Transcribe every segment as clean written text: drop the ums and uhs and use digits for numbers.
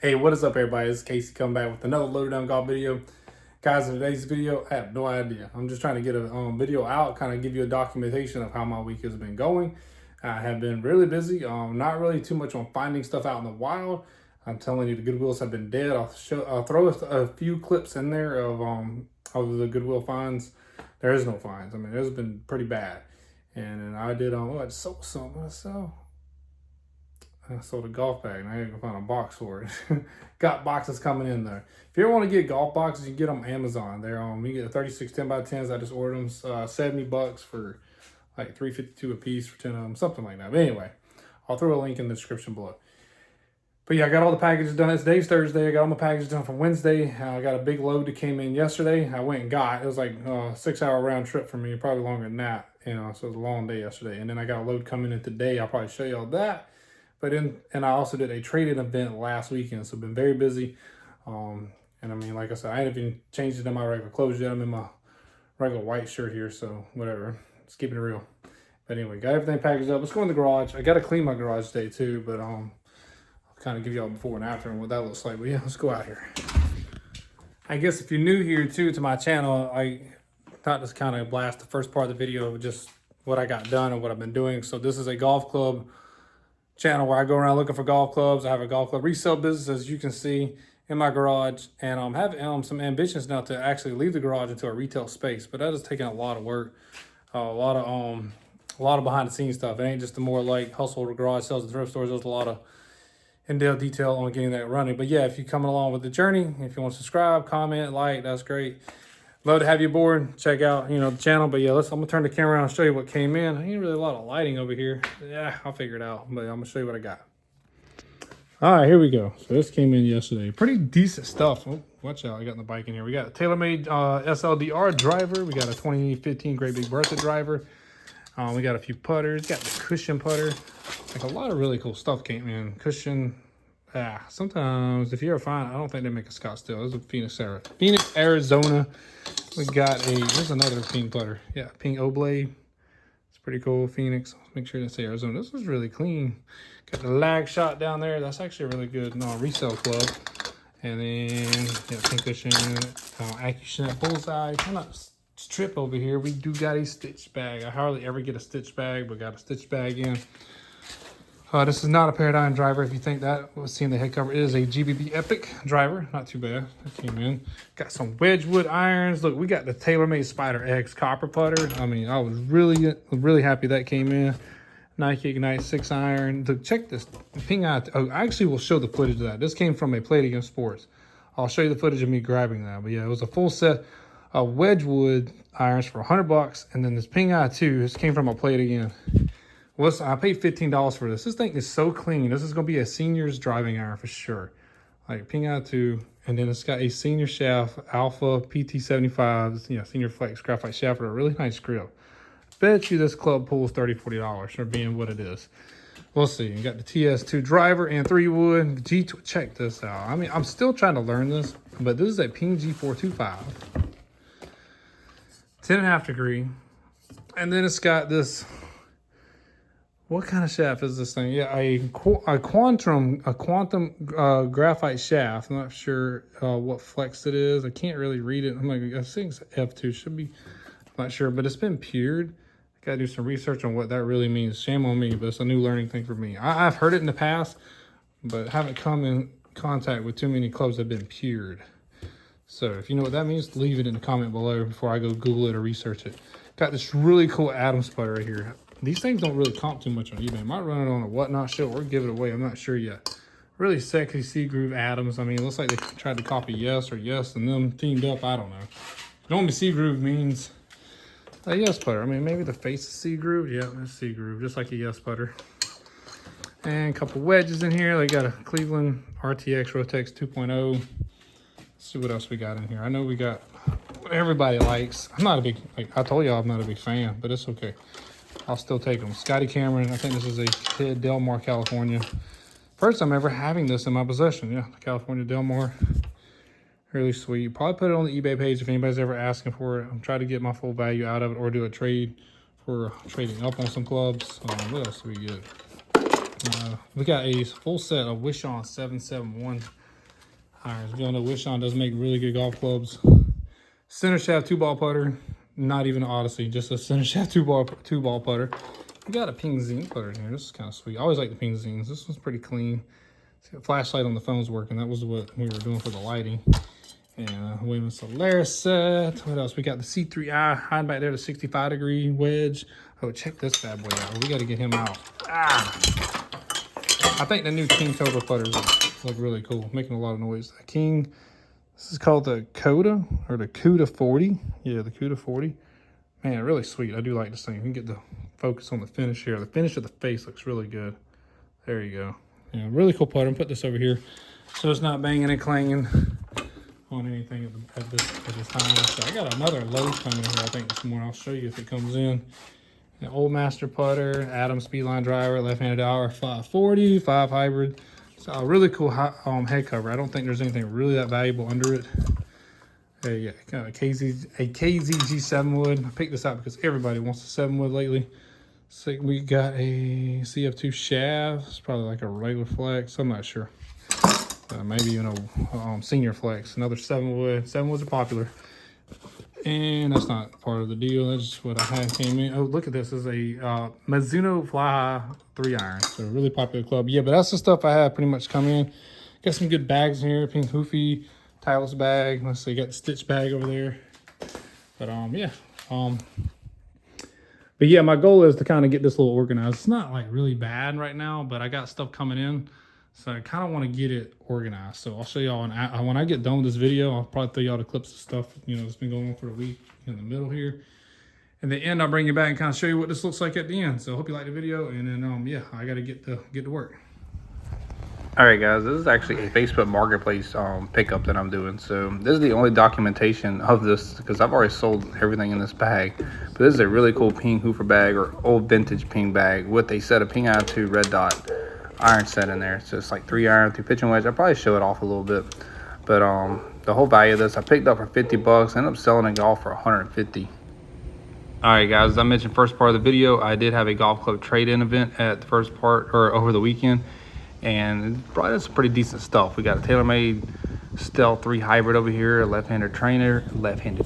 Hey, what is up, everybody? It's Casey coming back with another Low Down Golf video. Guys, in today's video, I have no idea. I'm just trying to get a video out, kind of give you a documentation of how my week has been going. I have been really busy, not really too much on finding stuff out in the wild. I'm telling you, the Goodwills have been dead. I'll throw a few clips in there of the Goodwill finds. There is no finds. I mean, it's been pretty bad. And I did, I sold something. I sold a golf bag and I had to find a box for it. Got boxes coming in there. If you ever want to get golf boxes, you can get them on Amazon. They're you get a 36 10x10s. I just ordered them $70 for like $3.52 a piece for 10 of them, something like that. But anyway, I'll throw a link in the description below. But yeah, I got all the packages done. It's today's Thursday. I got all my packages done for Wednesday. I got a big load that came in yesterday. I went and got. It was like a 6-hour round trip for me, probably longer than that. So it was a long day yesterday. And then I got a load coming in today. I'll probably show you all that. And I also did a trade-in event last weekend, so I've been very busy. And I mean, like I said, I haven't even changed it in my regular clothes yet. I'm in my regular white shirt here, so whatever. Just keeping it real. But anyway, got everything packaged up. Let's go in the garage. I got to clean my garage today too, but I'll kind of give y'all before and after and what that looks like. But yeah, let's go out here. I guess if you're new here too to my channel, I thought to kind of blast the first part of the video of just what I got done and what I've been doing. So this is a golf club channel where I go around looking for golf clubs. I have a golf club resale business, as you can see, in my garage, and I have some ambitions now to actually leave the garage into a retail space, but that is taking a lot of work, a lot of behind the scenes stuff. It ain't just the more like hustle garage sales and thrift stores. There's a lot of in-depth detail on getting that running. But yeah, if you're coming along with the journey, if you want to subscribe, comment, like, that's great. Love to have you aboard. Check out, the channel. But yeah, I'm gonna turn the camera around and show you what came in. I ain't really a lot of lighting over here. Yeah, I'll figure it out. But I'm gonna show you what I got. All right, here we go. So this came in yesterday. Pretty decent stuff. Oh, watch out, I got the bike in here. We got a TaylorMade SLDR driver. We got a 2015 Great Big Bertha driver. We got a few putters. Got the cushion putter. Like a lot of really cool stuff came in. Cushion. Sometimes if you ever find, I don't think they make a Scottsdale. This is Phoenix, Arizona. We got there's another pink putter. Yeah, pink Oblade. It's pretty cool. Phoenix. Make sure to say Arizona. This was really clean. Got the lag shot down there. That's actually a really good resale club. And then pink cushion, AccuSnap Bullseye. I'm not strip over here. We do got a stitch bag. I hardly ever get a stitch bag, but got a stitch bag in. This is not a Paradigm driver. If you think that was seeing the head cover, it is a GBB Epic driver. Not too bad. That came in. Got some Wedgwood irons. Look, we got the TaylorMade Spider X copper putter. I mean, I was really happy that came in. Nike Ignite 6 iron. Look, check this. Ping out. Oh, I actually will show the footage of that. This came from a Play It Again Sports. I'll show you the footage of me grabbing that. But yeah, it was a full set of Wedgwood irons for $100, and then this Ping Eye 2. This came from a Play It Again. I paid $15 for this. This thing is so clean. This is going to be a senior's driving iron for sure. Like Ping Eye 2. And then it's got a senior shaft, Alpha PT75, senior flex graphite shaft with a really nice grip. Bet you this club pulls $30, $40 for being what it is. We'll see. You got the TS2 driver and 3-wood. Check this out. I mean, I'm still trying to learn this, but this is a Ping G425. 10.5 degree. And then it's got this. What kind of shaft is this thing? Yeah, a quantum graphite shaft. I'm not sure what flex it is. I can't really read it. I think it's F2. Should be. I'm not sure, but it's been pured. I gotta do some research on what that really means. Shame on me, but it's a new learning thing for me. I've heard it in the past, but haven't come in contact with too many clubs that have been pured. So if you know what that means, leave it in the comment below before I go Google it or research it. Got this really cool Adams putter right here. These things don't really comp too much on eBay. I might run it on a Whatnot show or give it away. I'm not sure yet. Really sexy C-Groove Adams. I mean, it looks like they tried to copy Yes or Yes and them teamed up. I don't know. Normally C-Groove means a Yes putter. I mean, maybe the face is C-Groove. Yeah, that's C-Groove, just like a Yes putter. And a couple wedges in here. They got a Cleveland RTX Rotex 2.0. Let's see what else we got in here. I know we got what everybody likes. I'm not a big, I told y'all I'm not a big fan, but it's okay. I'll still take them. Scotty Cameron. I think this is a Ted Delmar, California. First time ever having this in my possession. Yeah, the California Delmar. Really sweet. Probably put it on the eBay page if anybody's ever asking for it. I'm trying to get my full value out of it or do a trade for trading up on some clubs. What else do we get? We got a full set of Wishon 771 irons. If you don't know, Wishon does make really good golf clubs. Center shaft 2-ball putter, not even an Odyssey, just a center shaft 2-ball putter. We got a Ping Zine putter in here. This is kind of sweet. I always like the Ping Zines. This one's pretty clean. Flashlight on the phone's working. That was what we were doing for the lighting. And Williams Solaris set. What else? We got the C3i hiding back there, the 65-degree wedge. Oh, check this bad boy out. We got to get him out. I think the new King Cobra putters look really cool, making a lot of noise. The King, this is called the Coda, or the Cuda 40. Yeah, the Cuda 40. Man, really sweet. I do like this thing. You can get the focus on the finish here. The finish of the face looks really good. There you go. Yeah, really cool putter. Put this over here so it's not banging and clanging on anything at this time. So I got another load coming in here, I think, this morning. I'll show you if it comes in. An Old Master putter, Adams Speedline driver, left-handed hour, 540, 5 hybrid. So a really cool head cover. I don't think there's anything really that valuable under it. Yeah, kind of a KZG 7 wood. I picked this out because everybody wants a 7 wood lately. So we got a CF2 shaft. It's probably like a regular flex. I'm not sure. Maybe even a senior flex. Another 7 wood. 7 woods are popular. And that's not part of the deal. That's just what I had came in. Oh, look at this. This is a Mizuno Fly High 3-iron. So a really popular club. Yeah, but that's the stuff I have pretty much come in. Got some good bags in here. Pink Hoofy, Titleist bag. Let's see, got the Stitch bag over there. But yeah. But yeah, my goal is to kind of get this a little organized. It's not like really bad right now, but I got stuff coming in. So I kind of want to get it organized. So I'll show y'all when I get done with this video. I'll probably throw y'all the clips of stuff, you know, that's been going on for the week in the middle here. In the end, I'll bring you back and kind of show you what this looks like at the end. So I hope you like the video. And then, yeah, I got to get to work. All right, guys, this is actually a Facebook Marketplace pickup that I'm doing. So this is the only documentation of this because I've already sold everything in this bag. But this is a really cool Ping Hoofer bag or old vintage Ping bag with a set of Ping I2 red dot iron set in there. So it's like 3-iron through pitching wedge. I'll probably show it off a little bit. But the whole value of this I picked up for 50 bucks. Ended up selling a golf for 150. All right, guys, as I mentioned first part of the video, I did have a golf club trade-in event at the first part or over the weekend. And it brought in some pretty decent stuff. We got a TaylorMade Stealth 3 hybrid over here, a left-handed trainer, a Ping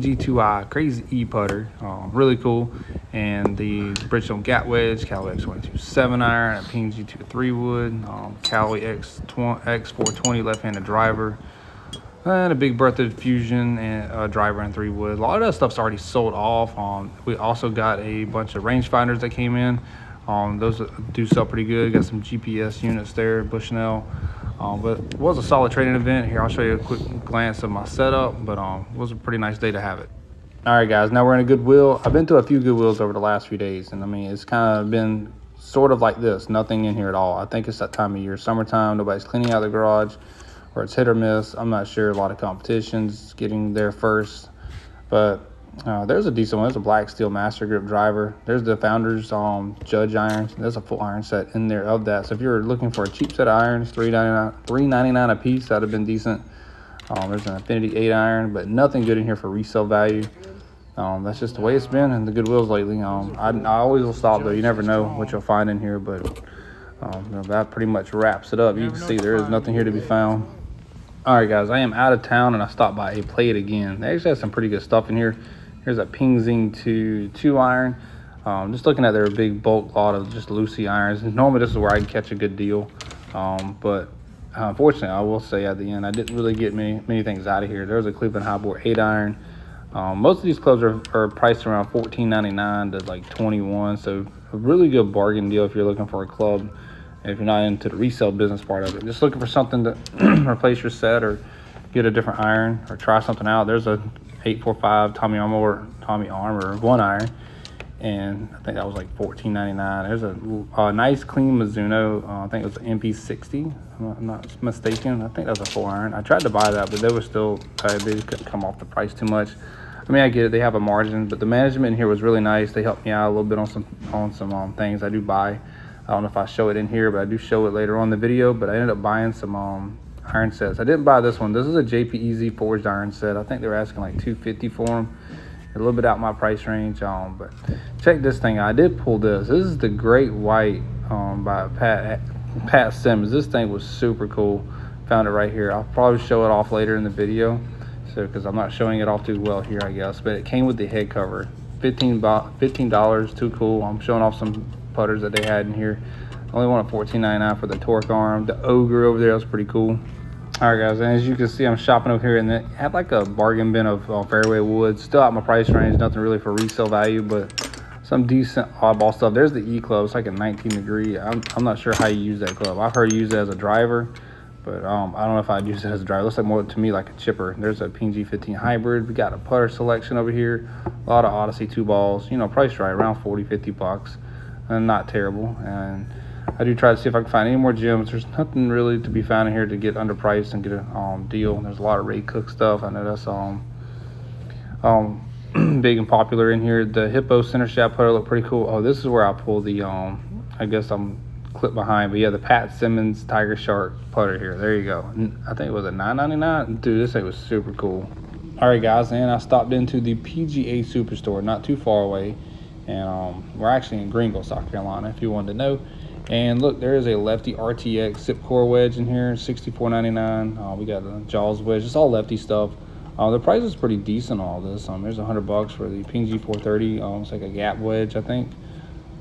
G2i crazy E putter, really cool, and the Bridgestone Gap Wedge, Callaway X22 7-iron, a Ping G2 3 wood, Callaway X420 left-handed driver, and a Big Bertha Fusion and a driver and 3 wood. A lot of that stuff's already sold off. We also got a bunch of rangefinders that came in. Those do sell pretty good. Got some GPS units there, Bushnell. But it was a solid trading event. Here, I'll show you a quick glance of my setup, but it was a pretty nice day to have it. All right, guys, now we're in a Goodwill. I've been to a few Goodwills over the last few days, and I mean, it's kind of been sort of like this, nothing in here at all. I think it's that time of year, summertime, nobody's cleaning out the garage, or it's hit or miss. I'm not sure. A lot of competitions getting there first, but there's a decent one. There's a Black Steel Master Grip driver. There's the Founders Judge irons. There's a full iron set in there of that. So if you're looking for a cheap set of irons, $3.99 a piece, that'd have been decent. There's an Infinity 8-iron, but nothing good in here for resale value. That's just the way it's been in the Goodwills lately. I always will stop though. You never know what you'll find in here, but that pretty much wraps it up. You can see there is nothing here to be found. All right, guys, I am out of town and I stopped by a Play It Again. They actually have some pretty good stuff in here. Here's a Ping Zine 2-iron. Just looking at their big bulk lot of just Lucy irons. Normally this is where I can catch a good deal. But unfortunately, I will say at the end, I didn't really get many things out of here. There's a Cleveland Highboard 8-iron. Most of these clubs are priced around $14.99 to like $21. So a really good bargain deal if you're looking for a club. If you're not into the resale business part of it. Just looking for something to replace your set or get a different iron or try something out. There's a 845 Tommy Armour 1-iron, and I think that was like $14.99. There's a nice clean Mizuno. I think it was an MP60. I'm not mistaken. I think that was a 4-iron. I tried to buy that, but they were still they couldn't come off the price too much. I mean, I get it. They have a margin, but the management in here was really nice. They helped me out a little bit on some things I do buy. I don't know if I show it in here, but I do show it later on in the video. But I ended up buying some iron sets. I didn't buy this one. This is a JPEZ forged iron set. I think they were asking like $250 for them. A little bit out my price range. But check this thing out. I did pull this. This is the Great White by Pat Simmons. This thing was super cool. Found it right here. I'll probably show it off later in the video, so because I'm not showing it off too well here, I guess. But it came with the head cover. $15, too cool. I'm showing off some putters that they had in here. Only one at $14.99 for the Torque arm. The Ogre over there was pretty cool. All right, guys, and as you can see, I'm shopping over here, and it had like a bargain bin of fairway woods. Still out my price range, nothing really for resale value, but some decent oddball stuff. There's the E club. It's like a 19 degree. I'm not sure how you use that club. I've heard you use it as a driver, but I don't know if I'd use it as a driver. It looks like more to me like a chipper. There's a PNG 15 hybrid. We got a putter selection over here. A lot of Odyssey 2 balls. You know, priced right around 40-50 bucks, and not terrible. And I do try to see if I can find any more gems. There's nothing really to be found in here to get underpriced and get a deal. There's a lot of Ray Cook stuff. I know that's big and popular in here. The Hippo center shaft putter look pretty cool. Oh, this is where I pull the I guess I'm clipped behind, but yeah, the Pat Simmons Tiger Shark putter here. There you go. I think it was a $9.99. Dude, this thing was super cool. All right, guys, and I stopped into the PGA Superstore, not too far away, and we're actually in Greenville, South Carolina, if you wanted to know. And look, there is a lefty RTX Zip Core wedge in here, $64.99. We got a Jaws wedge. It's all lefty stuff. The price is pretty decent on all this. There's $100 for the PNG 430. It's like a gap wedge, I think.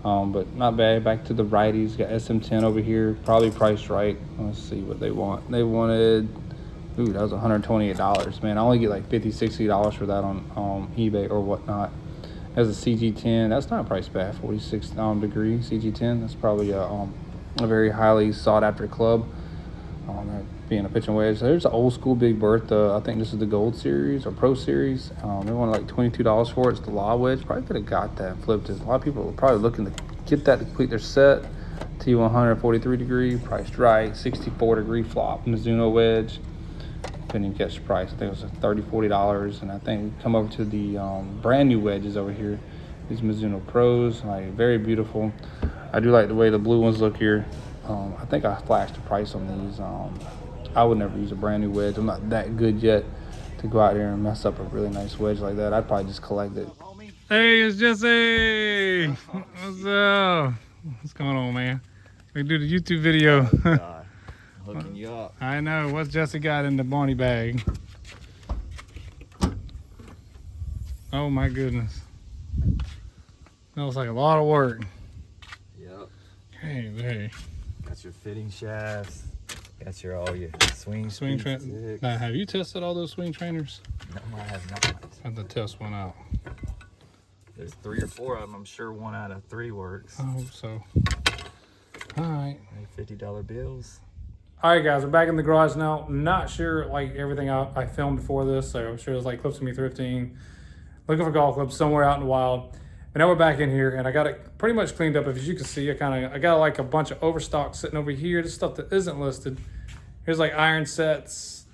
But not bad. Back to the righties. Got SM10 over here. Probably priced right. Let's see what they want. They wanted, ooh, that was $128. Man, I only get like $50, $60 for that on eBay or whatnot. As a CG10, that's not priced bad. 46 degree CG10. That's probably a very highly sought after club. Being a pitching wedge. So there's an old school Big Bertha. I think this is the Gold Series or Pro Series. They wanted like $22 for it. It's the Law wedge. Probably could have got that and flipped it. A lot of people are probably looking to get that to complete their set. T100 43 degree, priced right. 64 degree flop Mizuno wedge. Couldn't even catch the price. I think it was $30, $40. And I think we come over to the brand new wedges over here. These Mizuno Pros, like very beautiful. I do like the way the blue ones look here. I think I flashed the price on these. I would never use a brand new wedge. I'm not that good yet to go out there and mess up a really nice wedge like that. I'd probably just collect it. Hey, it's Jesse. What's up? What's going on, man? We do the YouTube video. Hooking you up. I know. What's Jesse got in the Bonnie bag? Oh my goodness. That was like a lot of work. Yep. Hey. Got your fitting shafts. Got your all your swing trainers. Now, have you tested all those swing trainers? No, I have not. I have to test one out. There's 3 or 4 of them. I'm sure 1 out of 3 works. I hope so. All right. $50 bills. All right, guys, we're back in the garage now. Not sure, like, everything I filmed before this, so I'm sure there's, like, clips of me thrifting, looking for golf clubs somewhere out in the wild. But now we're back in here, and I got it pretty much cleaned up. As you can see, I got, like, a bunch of overstock sitting over here. This stuff that isn't listed. Here's, like, iron sets.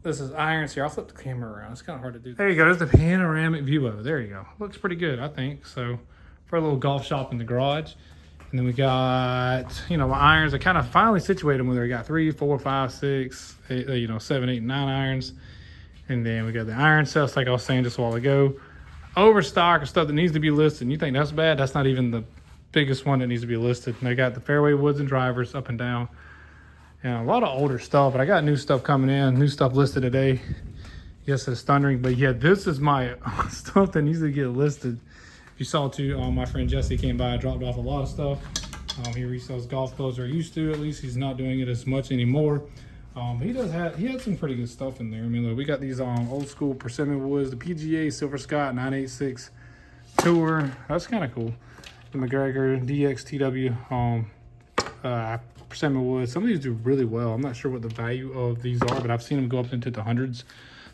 This is irons here. I'll flip the camera around. It's kind of hard to do. There you go. There's the panoramic view of it. There you go. Looks pretty good, I think. So, for a little golf shop in the garage. And then we got, my irons. I kind of finally situated them where we got 3, 4, 5, 6, 8, 7, 8, 9 irons. And then we got the iron sets, like I was saying just a while ago. Overstock or stuff that needs to be listed. And you think that's bad? That's not even the biggest one that needs to be listed. And they got the fairway woods and drivers up and down. And a lot of older stuff. But I got new stuff coming in. New stuff listed today. Yes, it's thundering. But yeah, this is my stuff that needs to get listed. You saw too, my friend Jesse came by and dropped off a lot of stuff. He resells golf clubs, or used to at least. He's not doing it as much anymore. He had some pretty good stuff in there. I mean, look, we got these old school Persimmon Woods, the PGA Silver Scott 986 Tour. That's kind of cool. The McGregor DXTW Persimmon Woods. Some of these do really well. I'm not sure what the value of these are, but I've seen them go up into the hundreds.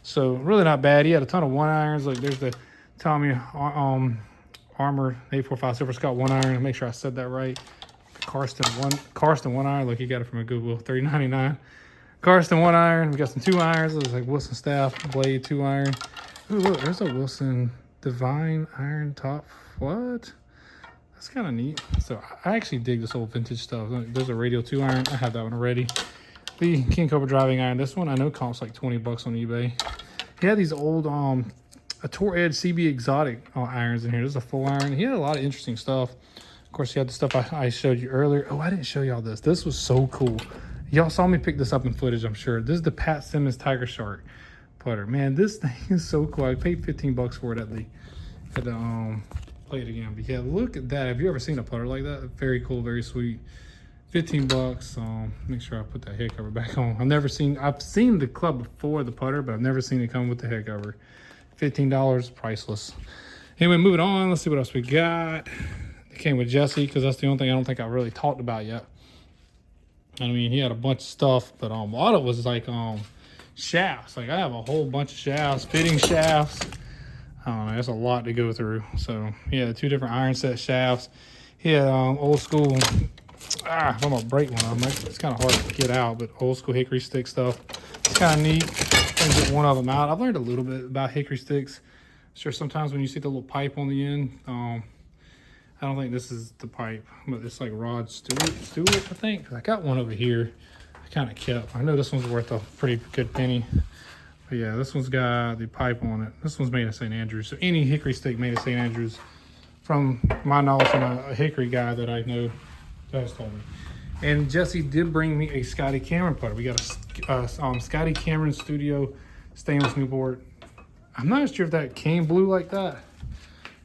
So really not bad. He had a ton of 1-irons. Look, there's the Tommy Armour 845 Silver Scott 1-iron. Make sure I said that right. Karsten 1-iron. Look, he got it from a Goodwill, $30.99. Karsten 1-iron. We got some 2-irons. There's like Wilson Staff Blade 2-iron. Ooh, look, there's a Wilson Divine Iron Top. What? That's kind of neat. So I actually dig this old vintage stuff. There's a Radial 2-iron. I have that one already. The King Cobra driving iron. This one I know costs like 20 bucks on eBay. He had these old a Tour Edge CB Exotic irons in here. This is a full iron. He had a lot of interesting stuff. Of course, he had the stuff I showed you earlier. Oh, I didn't show y'all this. This was so cool. Y'all saw me pick this up in footage, I'm sure. This is the Pat Simmons Tiger Shark putter. Man, this thing is so cool. I paid 15 bucks for it at the play it again. But yeah, look at that. Have you ever seen a putter like that? Very cool, very sweet. 15 bucks. Make sure I put that head cover back on. I've seen the club before the putter, but I've never seen it come with the head cover. $15, priceless. Anyway, moving on. Let's see what else we got. It came with Jesse because that's the only thing I don't think I really talked about yet. I mean, he had a bunch of stuff, but a lot of it was like shafts. Like I have a whole bunch of shafts, fitting shafts. I don't know, that's a lot to go through. So he had 2 different iron set shafts. He had old school. I'm gonna break one of them. It's kind of hard to get out, but old school hickory stick stuff. It's kind of neat. I'm gonna get one of them out. I've learned a little bit about hickory sticks. Sure, sometimes when you see the little pipe on the end, I don't think this is the pipe, but it's like Rod Stewart, I think. I got one over here. I kind of kept. I know this one's worth a pretty good penny. But yeah, this one's got the pipe on it. This one's made of St. Andrews. So any hickory stick made of St. Andrews, from my knowledge from a hickory guy that I know, has told me. And Jesse did bring me a Scotty Cameron putter. We got a Scotty Cameron Studio stainless Newport. I'm not sure if that came blue like that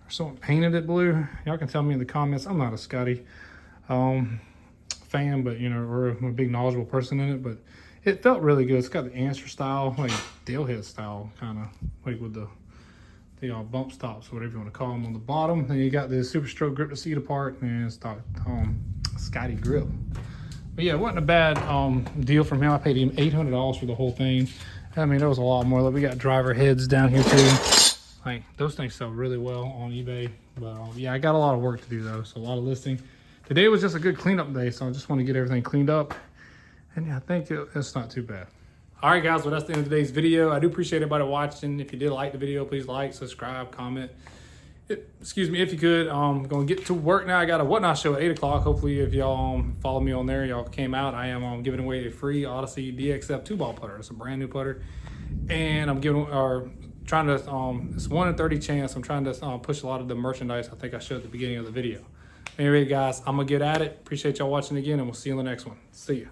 or someone painted it blue. Y'all can tell me in the comments. I'm not a Scotty fan, but you know, or a big knowledgeable person in it, but it felt really good. It's got the answer style, like Dalehead style, kind of like with the bump stops, whatever you want to call them, on the bottom. Then you got the Super Stroke grip to seat apart, and it's the Scotty grip. But yeah, it wasn't a bad deal from him. I paid him $800 for the whole thing. I mean, there was a lot more. Like, we got driver heads down here too. Like, those things sell really well on eBay. But yeah, I got a lot of work to do though, so a lot of listing. Today was just a good cleanup day, so I just want to get everything cleaned up. And yeah, I think it's not too bad. All right, guys, well, that's the end of today's video. I do appreciate everybody watching. If you did like the video, please like, subscribe, comment. Excuse me, if you could. I'm going to get to work now. I got a Whatnot show at 8 o'clock. Hopefully, if y'all follow me on there, y'all came out. I am giving away a free Odyssey DXF 2-ball putter. It's a brand new putter. And I'm trying to, it's 1 in 30 chance. I'm trying to push a lot of the merchandise I think I showed at the beginning of the video. Anyway, guys, I'm going to get at it. Appreciate y'all watching again, and we'll see you in the next one. See ya.